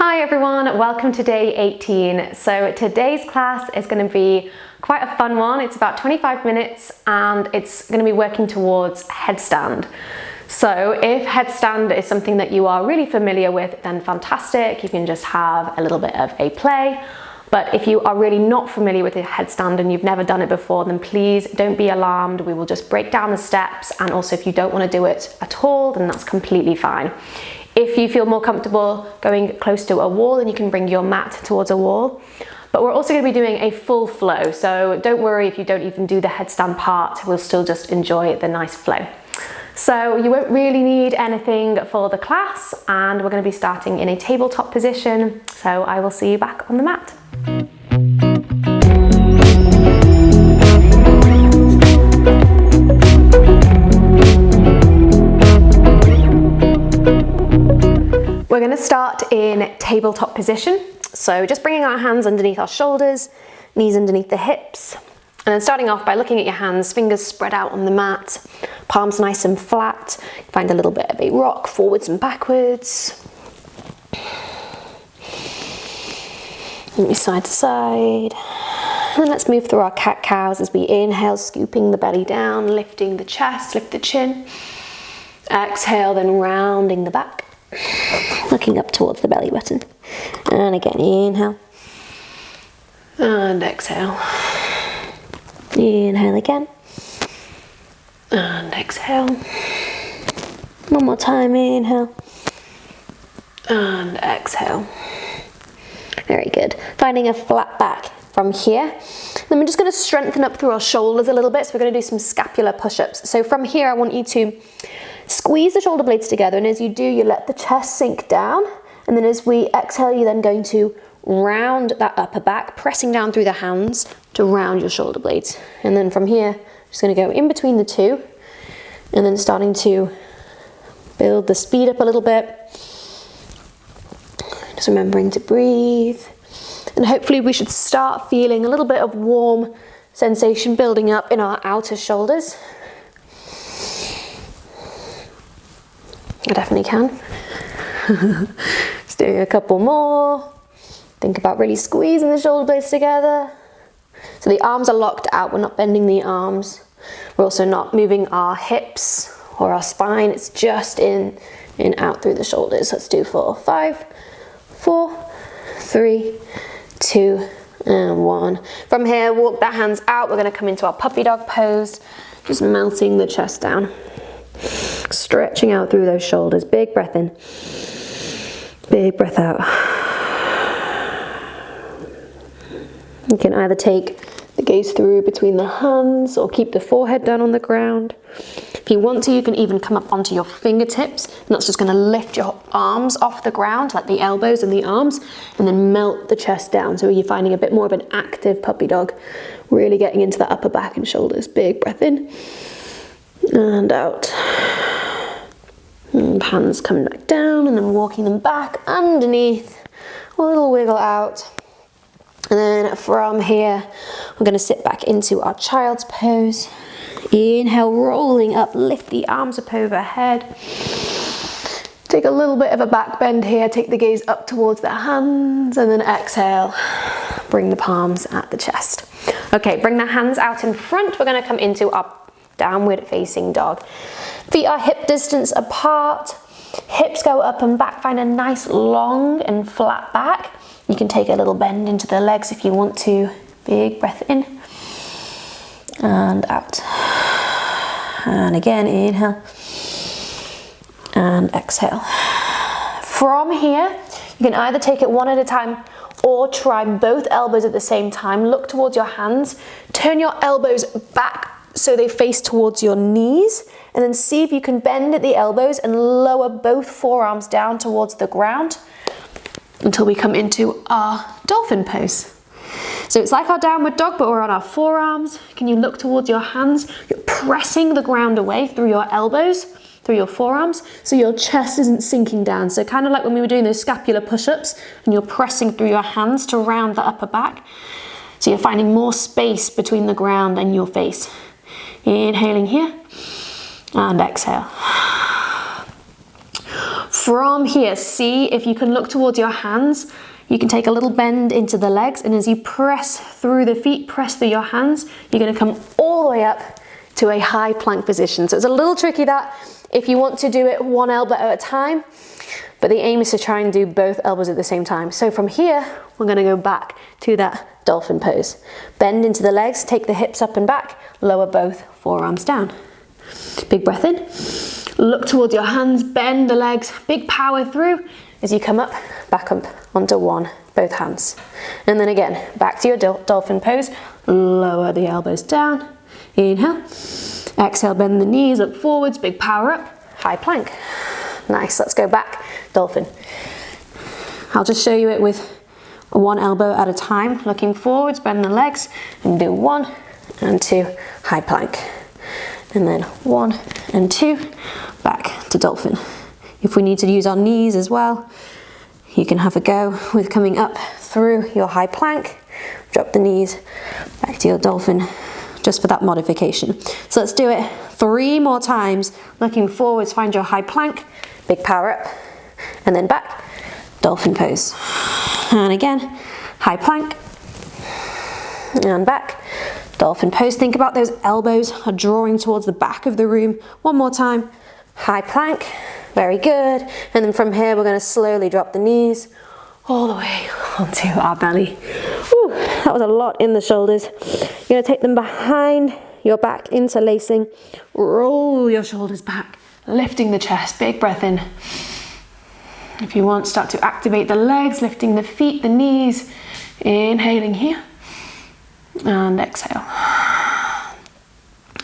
Hi everyone, welcome to day 18. So today's class is going to be quite a fun one. It's about 25 minutes and it's going to be working towards headstand. So if headstand is something that you are really familiar with, then fantastic. You can just have a little bit of a play. But if you are really not familiar with the headstand and you've never done it before, then please don't be alarmed. We will just break down the steps. And also if you don't want to do it at all, then that's completely fine. If you feel more comfortable going close to a wall, then you can bring your mat towards a wall. But we're also going to be doing a full flow. So don't worry if you don't even do the headstand part, we'll still just enjoy the nice flow. So you won't really need anything for the class, and we're going to be starting in a tabletop position. So I will see you back on the mat. We're going to start in tabletop position. So just bringing our hands underneath our shoulders, knees underneath the hips. And then starting off by looking at your hands, fingers spread out on the mat, palms nice and flat. Find a little bit of a rock forwards and backwards. Maybe side to side. And let's move through our cat-cows as we inhale, scooping the belly down, lifting the chest, lift the chin. Exhale, then rounding the back. Looking up towards the belly button. And again, inhale. And exhale. Inhale again. And exhale. One more time, inhale. And exhale. Very good. Finding a flat back from here. Then we're just going to strengthen up through our shoulders a little bit. So we're going to do some scapular push-ups. So from here, I want you to squeeze the shoulder blades together, and as you do, you let the chest sink down, and then as we exhale, you're then going to round that upper back, pressing down through the hands to round your shoulder blades. And then from here, just going to go in between the two, and then starting to build the speed up a little bit. Just remembering to breathe. And hopefully we should start feeling a little bit of warm sensation building up in our outer shoulders. I definitely can. Just doing a couple more. Think about really squeezing the shoulder blades together. So the arms are locked out, we're not bending the arms. We're also not moving our hips or our spine, it's just in and out through the shoulders. Let's do 4, 5, 4, 3, 2, and 1. From here, walk the hands out. We're going to come into our puppy dog pose, just melting the chest down. Stretching out through those shoulders. Big breath in. Big breath out. You can either take the gaze through between the hands or keep the forehead down on the ground. If you want to, you can even come up onto your fingertips, and that's just going to lift your arms off the ground, like the elbows and the arms, and then melt the chest down. So you're finding a bit more of an active puppy dog, really getting into the upper back and shoulders. Big breath in and out. And hands coming back down and then walking them back underneath. A little wiggle out. And then from here, we're going to sit back into our child's pose. Inhale, rolling up, lift the arms up overhead. Take a little bit of a back bend here. Take the gaze up towards the hands, and then exhale. Bring the palms at the chest. Okay, bring the hands out in front. We're going to come into our downward facing dog. Feet are hip distance apart. Hips go up and back. Find a nice long and flat back. You can take a little bend into the legs if you want to. Big breath in and out. And again, inhale and exhale. From here, you can either take it one at a time or try both elbows at the same time. Look towards your hands. Turn your elbows back so they face towards your knees, and then see if you can bend at the elbows and lower both forearms down towards the ground until we come into our dolphin pose. So it's like our downward dog, but we're on our forearms. Can you look towards your hands? You're pressing the ground away through your elbows, through your forearms, so your chest isn't sinking down. So kind of like when we were doing those scapular push-ups, and you're pressing through your hands to round the upper back. So you're finding more space between the ground and your face. Inhaling here and exhale. From here, see if you can look towards your hands. You can take a little bend into the legs, and as you press through the feet, press through your hands, you're going to come all the way up to a high plank position. So it's a little tricky that if you want to do it one elbow at a time, but the aim is to try and do both elbows at the same time. So from here, we're going to go back to that dolphin pose. Bend into the legs, take the hips up and back, lower both forearms down. Big breath in. Look towards your hands, bend the legs, big power through as you come up, back up onto one, both hands. And then again, back to your dolphin pose, lower the elbows down, inhale, exhale, bend the knees, look forwards, big power up, high plank. Nice, let's go back, dolphin. I'll just show you it with one elbow at a time, looking forwards, bend the legs, and do 1 and 2, high plank. And then 1 and 2, back to dolphin. If we need to use our knees as well, you can have a go with coming up through your high plank, drop the knees, back to your dolphin, just for that modification. So let's do it 3 more times. Looking forwards, find your high plank, big power up, and then back, dolphin pose. And again, high plank, and back, dolphin pose. Think about those elbows are drawing towards the back of the room. One more time, high plank, very good. And then from here, we're going to slowly drop the knees all the way onto our belly. Whew, that was a lot in the shoulders. You're going to take them behind your back, interlacing. Roll your shoulders back, lifting the chest, big breath in. If you want, start to activate the legs, lifting the feet, the knees. Inhaling here. And exhale.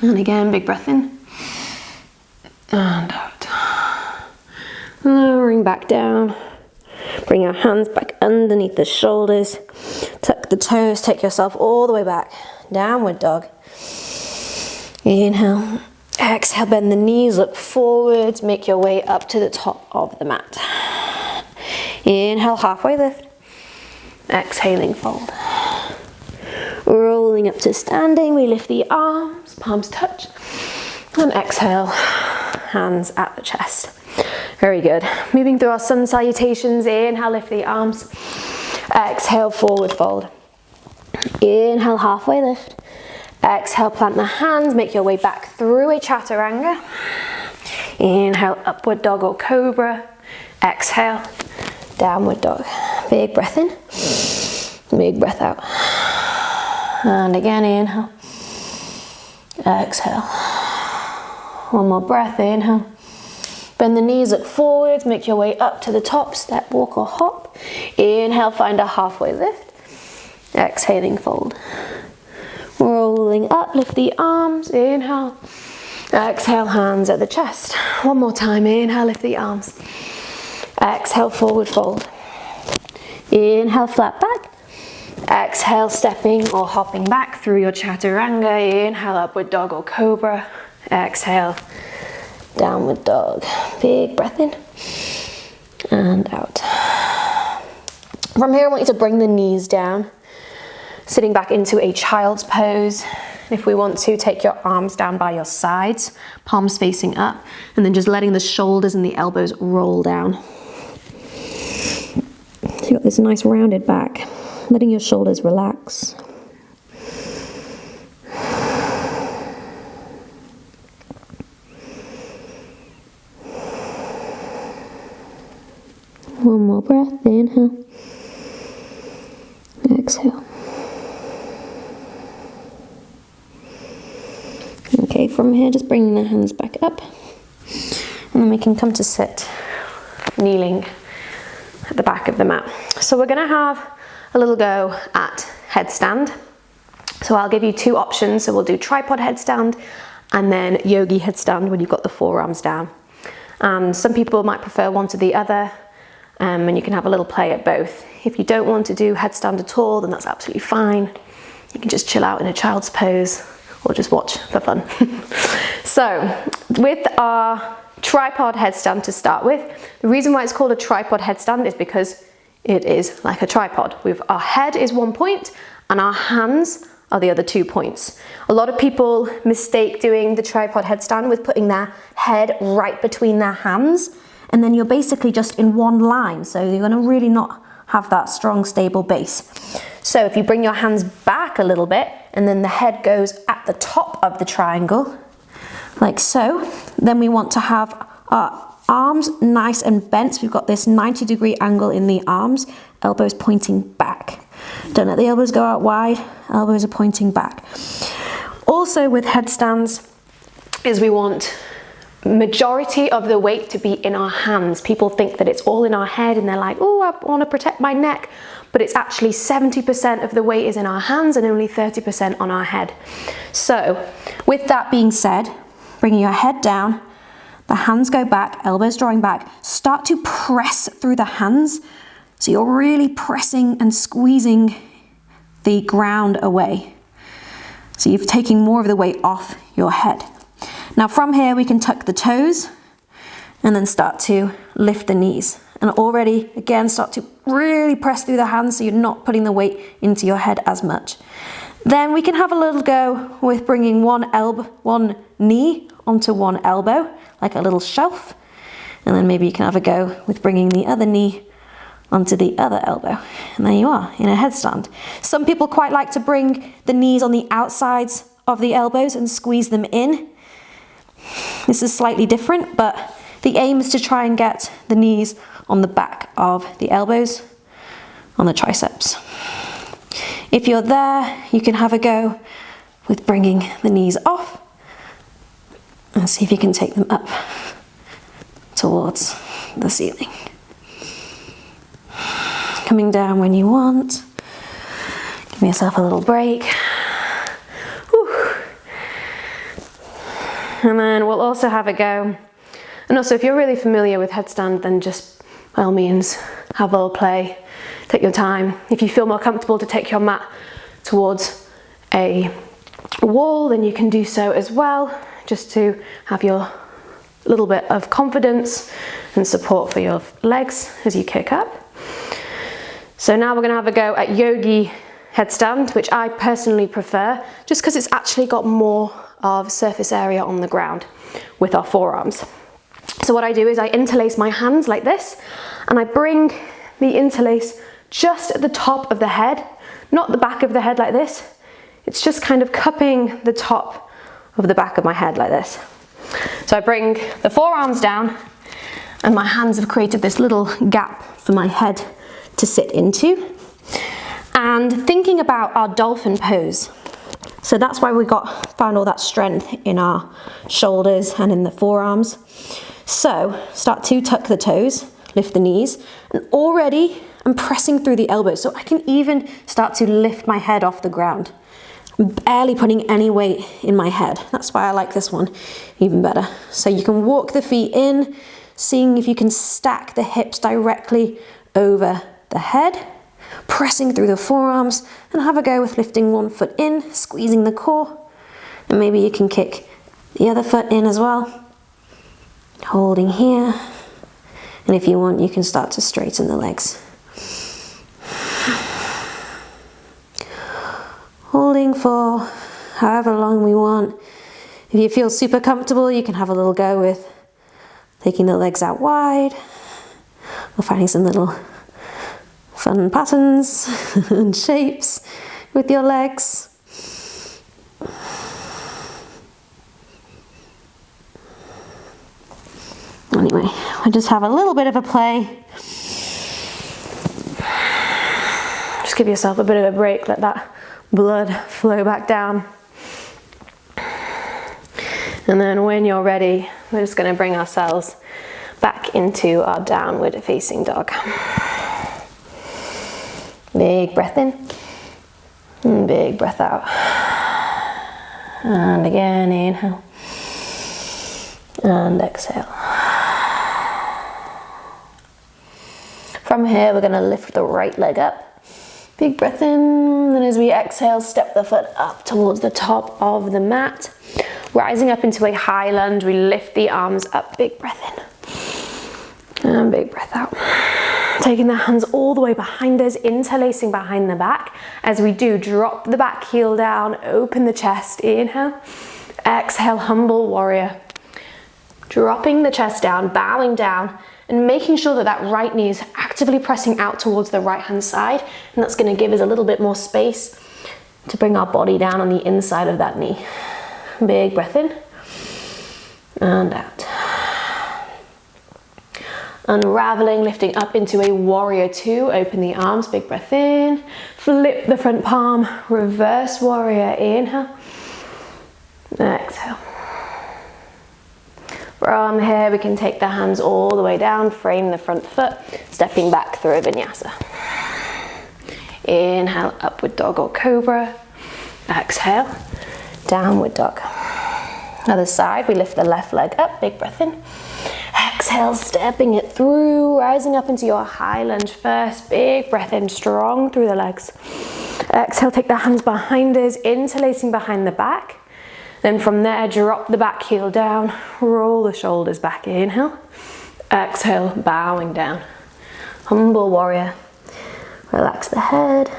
And again, big breath in. And out. Lowering back down. Bring your hands back underneath the shoulders. Tuck the toes, take yourself all the way back. Downward dog. Inhale. Exhale, bend the knees, look forwards, make your way up to the top of the mat. Inhale, halfway lift. Exhaling, fold. Rolling up to standing, we lift the arms, palms touch. And exhale, hands at the chest. Very good. Moving through our sun salutations. Inhale, lift the arms. Exhale, forward fold. Inhale, halfway lift. Exhale, plant the hands, make your way back through a chaturanga. Inhale, upward dog or cobra. Exhale, downward dog. Big breath in, big breath out. And again, inhale. Exhale. One more breath, inhale. Bend the knees, look forwards, make your way up to the top, step, walk or hop. Inhale, find a halfway lift. Exhaling, fold. Rolling up, lift the arms, inhale. Exhale, hands at the chest. One more time, inhale, lift the arms. Exhale, forward fold. Inhale, flat back. Exhale, stepping or hopping back through your chaturanga. Inhale, upward dog or cobra. Exhale, downward dog. Big breath in and out. From here, I want you to bring the knees down, sitting back into a child's pose. If we want to, take your arms down by your sides, palms facing up, and then just letting the shoulders and the elbows roll down. So you've got this nice rounded back, letting your shoulders relax. One more breath, inhale, exhale. Okay, from here, just bringing the hands back up, and then we can come to sit, kneeling at the back of the mat. So we're gonna have a little go at headstand. So I'll give you 2 options. So we'll do tripod headstand and then yogi headstand when you've got the forearms down. Some people might prefer one to the other. And you can have a little play at both. If you don't want to do headstand at all, then that's absolutely fine. You can just chill out in a child's pose or just watch for fun. So with our tripod headstand to start with, the reason why it's called a tripod headstand is because it is like a tripod. Our head is one point and our hands are the other 2 points. A lot of people mistake doing the tripod headstand with putting their head right between their hands and then you're basically just in one line. So you're going to really not have that strong, stable base. So if you bring your hands back a little bit, and then the head goes at the top of the triangle, like so, then we want to have our arms nice and bent. So we've got this 90-degree angle in the arms, elbows pointing back. Don't let the elbows go out wide, elbows are pointing back. Also with headstands is we want majority of the weight to be in our hands. People think that it's all in our head and they're like, oh, I want to protect my neck. But it's actually 70% of the weight is in our hands and only 30% on our head. So with that being said, bringing your head down, the hands go back, elbows drawing back, start to press through the hands. So you're really pressing and squeezing the ground away. So you're taking more of the weight off your head. Now from here we can tuck the toes and then start to lift the knees. And already, again, start to really press through the hands so you're not putting the weight into your head as much. Then we can have a little go with bringing one knee onto one elbow, like a little shelf. And then maybe you can have a go with bringing the other knee onto the other elbow. And there you are, in a headstand. Some people quite like to bring the knees on the outsides of the elbows and squeeze them in. This is slightly different, but the aim is to try and get the knees on the back of the elbows, on the triceps. If you're there, you can have a go with bringing the knees off and see if you can take them up towards the ceiling. Coming down when you want. Give yourself a little break. Whew. And then we'll also have a go. And also, if you're really familiar with headstand, then just by all means, have a little play, take your time. If you feel more comfortable to take your mat towards a wall, then you can do so as well, just to have your little bit of confidence and support for your legs as you kick up. So now we're gonna have a go at yogi headstand, which I personally prefer, just because it's actually got more of surface area on the ground with our forearms. So what I do is I interlace my hands like this, and I bring the interlace just at the top of the head, not the back of the head like this. It's just kind of cupping the top of the back of my head like this. So I bring the forearms down, and my hands have created this little gap for my head to sit into. And thinking about our dolphin pose, so that's why we found all that strength in our shoulders and in the forearms. So start to tuck the toes, lift the knees, and already I'm pressing through the elbows, so I can even start to lift my head off the ground. I'm barely putting any weight in my head. That's why I like this one even better. So you can walk the feet in, seeing if you can stack the hips directly over the head, pressing through the forearms, and have a go with lifting one foot in, squeezing the core, and maybe you can kick the other foot in as well. Holding here, and if you want, you can start to straighten the legs. Holding for however long we want. If you feel super comfortable, you can have a little go with taking the legs out wide, or finding some little fun patterns and shapes with your legs. Anyway, I just have a little bit of a play. Just give yourself a bit of a break, let that blood flow back down. And then when you're ready, we're just going to bring ourselves back into our downward facing dog. Big breath in, and big breath out. And again, inhale, and exhale. From here, we're going to lift the right leg up. Big breath in, and as we exhale, step the foot up towards the top of the mat. Rising up into a high lunge, we lift the arms up. Big breath in, and big breath out. Taking the hands all the way behind us, interlacing behind the back. As we do, drop the back heel down, open the chest, inhale. Exhale, humble warrior. Dropping the chest down, bowing down, and making sure that that right knee is actively pressing out towards the right hand side, and that's going to give us a little bit more space to bring our body down on the inside of that knee. Big breath in and out. Unraveling, lifting up into a warrior two. Open the arms, big breath in. Flip the front palm, reverse warrior. Inhale, exhale. From here, we can take the hands all the way down, frame the front foot, stepping back through a vinyasa. Inhale, upward dog or cobra. Exhale, downward dog. Other side, we lift the left leg up, big breath in. Exhale, stepping it through, rising up into your high lunge first. Big breath in, strong through the legs. Exhale, take the hands behind us, interlacing behind the back. Then from there, drop the back heel down, roll the shoulders back. Inhale, exhale, bowing down. Humble warrior. Relax the head.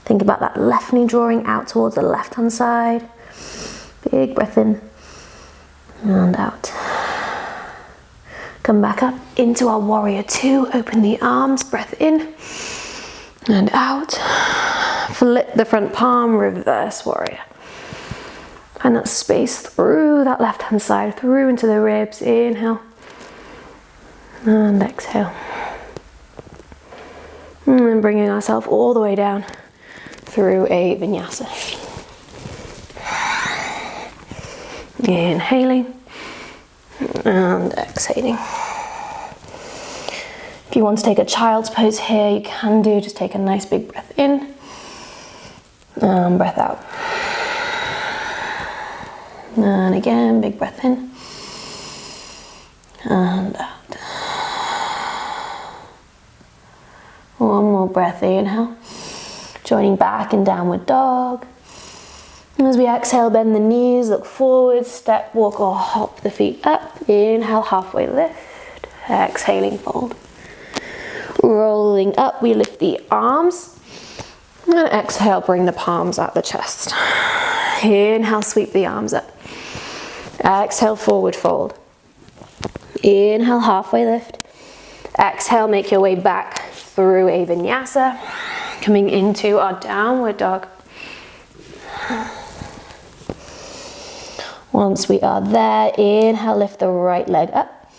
Think about that left knee drawing out towards the left hand side. Big breath in and out. Come back up into our warrior two. Open the arms, breath in and out. Flip the front palm, reverse warrior. Find that space through that left hand side, through into the ribs. Inhale and exhale. And then bringing ourselves all the way down through a vinyasa. Inhaling and exhaling. If you want to take a child's pose here, you can do. Just take a nice big breath in and breath out. And again, big breath in and out. One more breath, inhale. Joining back in downward dog. And as we exhale, bend the knees, look forward, step, walk or hop the feet up. Inhale, halfway lift. Exhaling, fold. Rolling up, we lift the arms. And exhale, bring the palms out the chest. Inhale, sweep the arms up. Exhale, forward fold. Inhale, halfway lift. Exhale, make your way back through a vinyasa. Coming into our downward dog. Once we are there, inhale, lift the right leg up.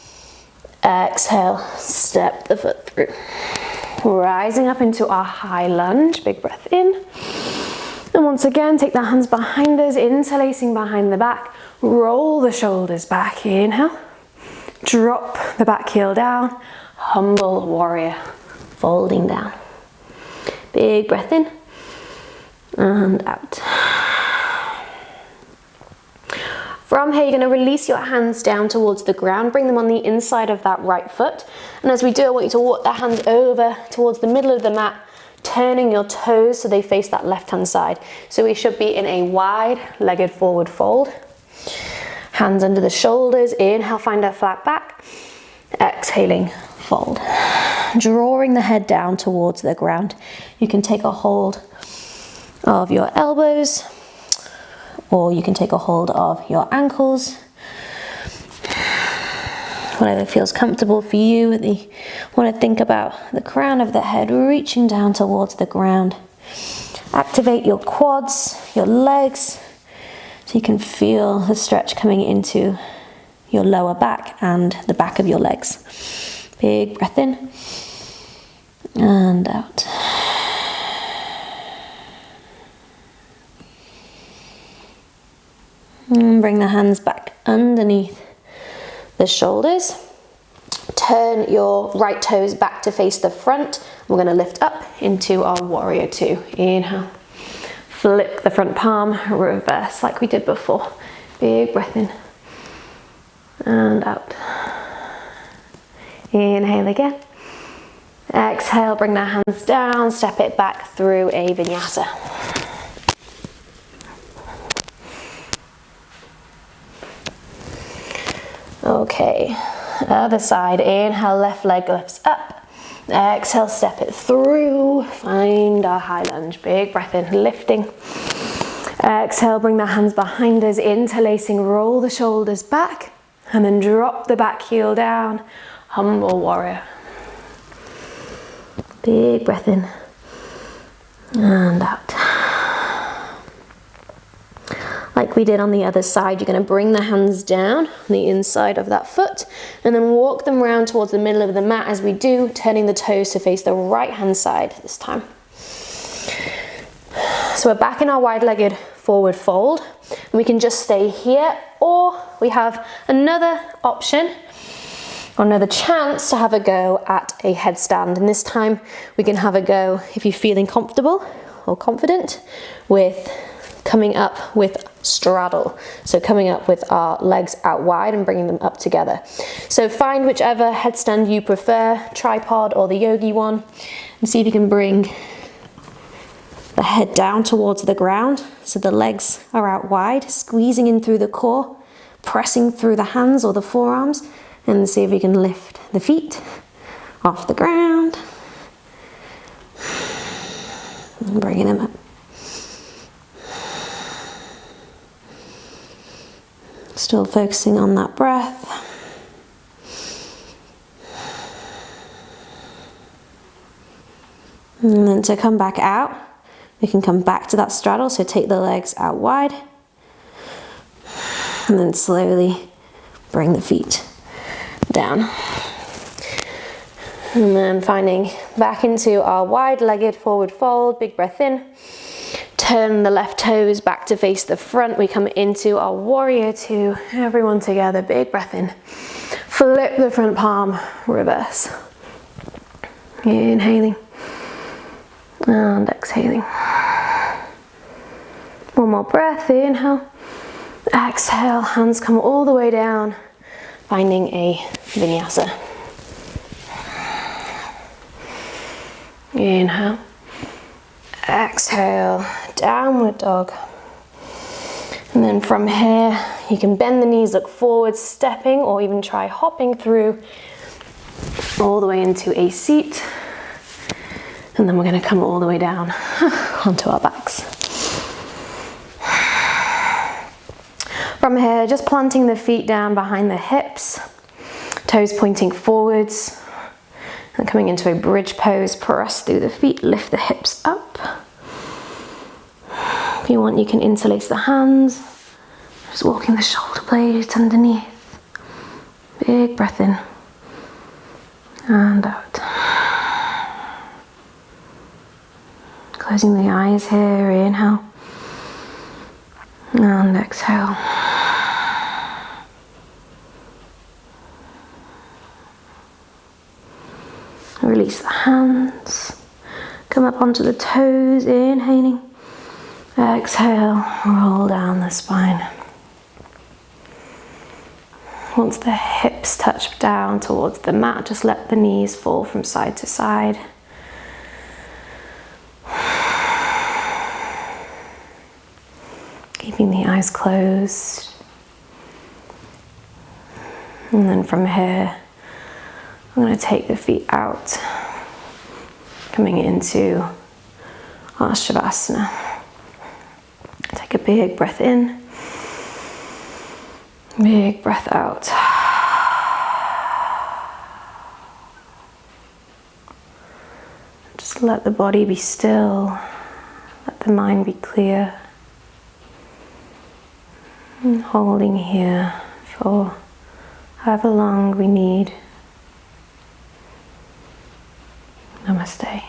Exhale, step the foot through. Rising up into our high lunge, big breath in. And once again, take the hands behind us, interlacing behind the back. Roll the shoulders back, inhale. Drop the back heel down. Humble warrior, folding down. Big breath in and out. From here, you're going to release your hands down towards the ground, bring them on the inside of that right foot. And as we do, I want you to walk the hands over towards the middle of the mat, turning your toes so they face that left-hand side. So we should be in a wide-legged forward fold. Hands under the shoulders, inhale, find a flat back. Exhaling, fold. Drawing the head down towards the ground. You can take a hold of your elbows, or you can take a hold of your ankles. Whatever feels comfortable for you. Want to think about the crown of the head reaching down towards the ground. Activate your quads, your legs, so you can feel the stretch coming into your lower back and the back of your legs. Big breath in and out. And bring the hands back underneath the shoulders. Turn your right toes back to face the front. We're going to lift up into our warrior two. Inhale. Flip the front palm, reverse like we did before. Big breath in and out. Inhale again. Exhale, bring the hands down, step it back through a vinyasa. Okay, other side. Inhale, left leg lifts up. Exhale, step it through. Find our high lunge. Big breath in, lifting. Exhale, bring the hands behind us, interlacing, roll the shoulders back And then drop the back heel down, humble warrior. Big breath in and out. Like we did on the other side, you're going to bring the hands down on the inside of that foot and then walk them around towards the middle of the mat as we do, turning the toes to face the right hand side this time. So we're back in our wide-legged forward fold. And we can just stay here, or we have another option or another chance to have a go at a headstand. And this time we can have a go, if you're feeling comfortable or confident, with coming up with straddle. So coming up with our legs out wide and bringing them up together. So find whichever headstand you prefer, tripod or the yogi one, and see if you can bring the head down towards the ground. So the legs are out wide, squeezing in through the core, pressing through the hands or the forearms, and see if you can lift the feet off the ground. And bringing them up. Still focusing on that breath. And then to come back out, we can come back to that straddle, so take the legs out wide. And then slowly bring the feet down. And then finding back into our wide-legged forward fold, big breath in. Turn the left toes back to face the front. We come into our warrior two. Everyone together, big breath in. Flip the front palm, reverse. Inhaling and exhaling. One more breath, inhale. Exhale, hands come all the way down, finding a vinyasa. Inhale. Exhale, downward dog. And then from here, you can bend the knees, look forward, stepping, or even try hopping through all the way into a seat. And then we're going to come all the way down onto our backs. From here, just planting the feet down behind the hips, toes pointing forwards. And coming into a bridge pose, press through the feet, lift the hips up. If you want, you can interlace the hands, just walking the shoulder blades underneath. Big breath in and out. Closing the eyes here, inhale and exhale. Release the hands, come up onto the toes, inhaling, exhale, roll down the spine. Once the hips touch down towards the mat, just let the knees fall from side to side. Keeping the eyes closed. And then from here, I'm going to take the feet out, coming into our Shavasana. Take a big breath in, big breath out. Just let the body be still, let the mind be clear. And holding here for however long we need. Namaste.